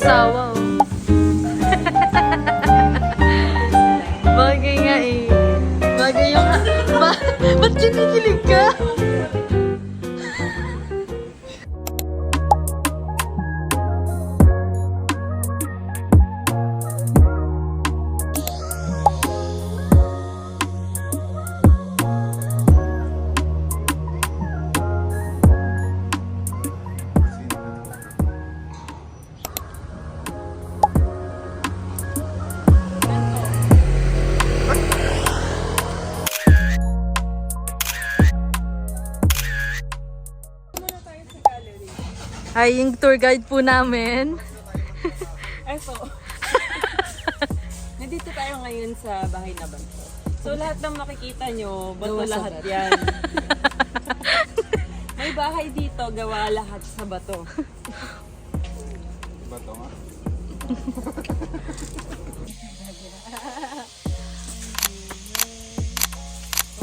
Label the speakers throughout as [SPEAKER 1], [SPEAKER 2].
[SPEAKER 1] mag-asawa, oh. Bagay nga eh. Bagay yung... Ba't kinikilig ka? Ay, yung tour guide po namin.
[SPEAKER 2] Eto. Nandito tayo ngayon sa bahay na bato. So lahat ng makikita nyo, bato lahat yan. May bahay dito, gawa lahat sa bato.
[SPEAKER 3] Bato nga.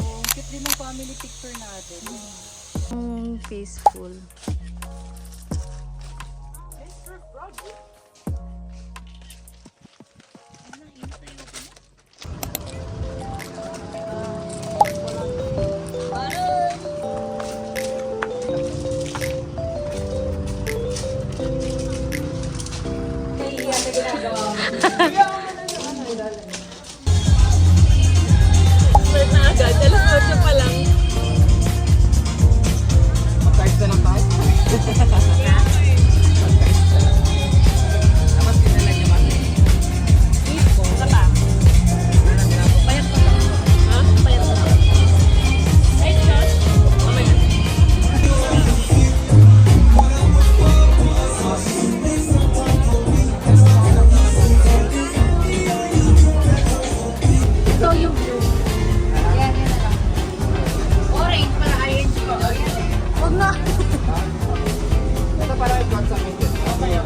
[SPEAKER 2] Oh, cute din ang family picture natin.
[SPEAKER 1] Peaceful.
[SPEAKER 2] Start na agad, alas 8 pa lang.
[SPEAKER 3] Mag-card na lang tayo. Ito para ikaw sa akin.
[SPEAKER 1] Wag na.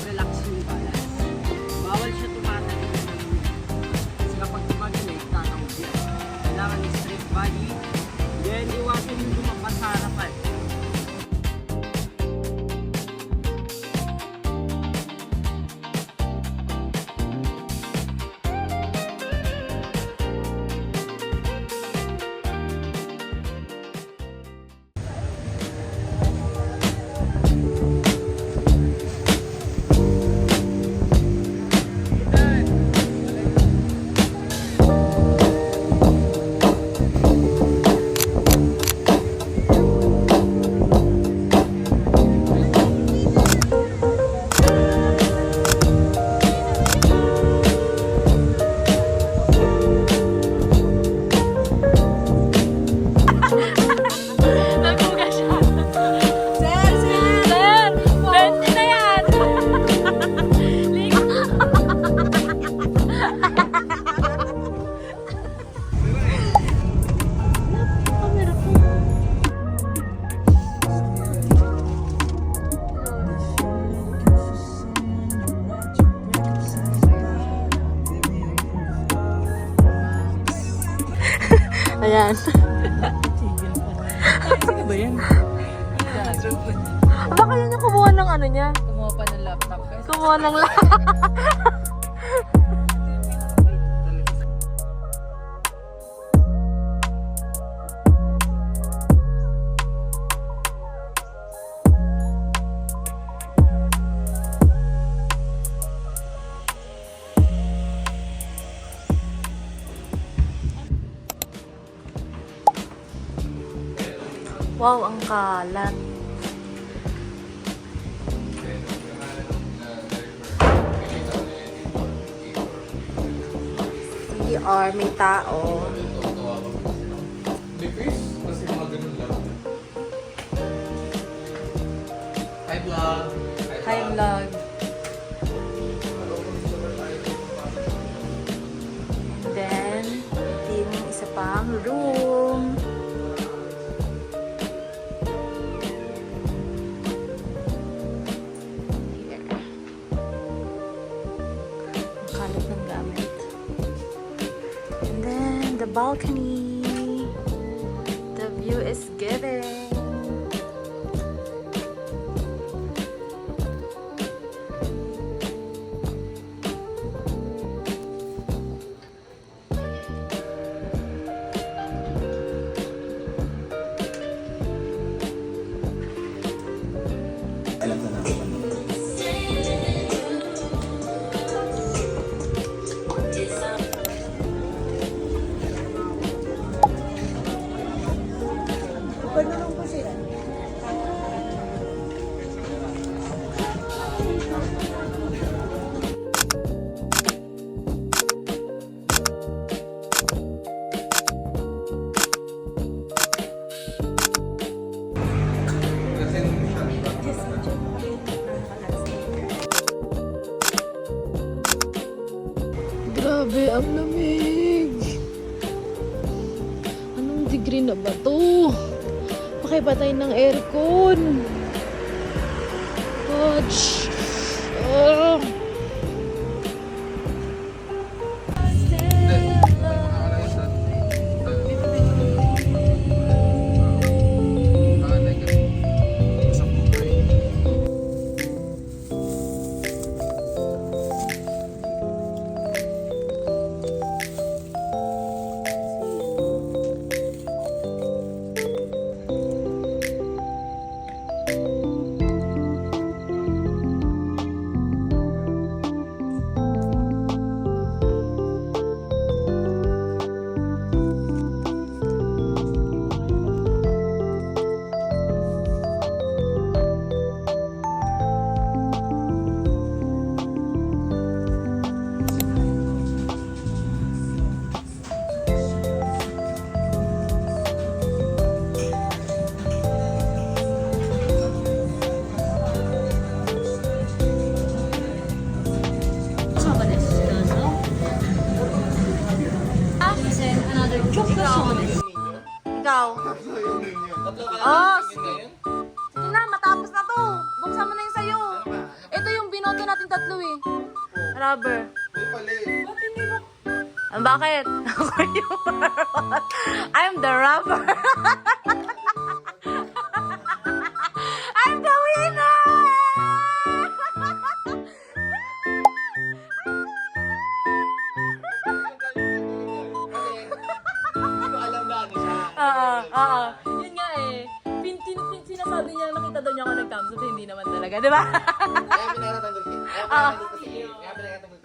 [SPEAKER 2] Relax yung pala. Bawal siya tumatagin. Kasi kapag tumagin tatawag yan. Kailangan yung straight body. Then iwasan yung lumabas sa harapan. Ayan. Sige ba yan?
[SPEAKER 1] Baka yun yung kumuha ng ano niya.
[SPEAKER 2] Kumuha pa ng laptop.
[SPEAKER 1] Kumuha ng Wow, ang kalat. CR, may tao.
[SPEAKER 3] Decrease? Kasi mga ganun lang. Hi vlog!
[SPEAKER 1] Hi vlog. And then, ito yung isa pang room. Here. Ang kalat ng gamit. And then, the balcony. The view is giving.
[SPEAKER 3] Alam na naman.
[SPEAKER 1] Grabe, ang lamig. Anong degree na ba to? Pakipatay ng aircon. Gosh. Oh. Ikaw? Oh, sige na, matapos na to. Buksan mo na yung sayo. Ito yung binoto natin tatlo eh. Rubber. Bakit? Ako yung robot. I'm the rubber. I'm the winner! Oo. Yun nga eh. Sinasabi niya, nakita daw niya ako nag-thumbs up, hindi naman talaga, di ba?
[SPEAKER 3] Kaya pinakatanggal ko. Kaya pinakatanggal ko.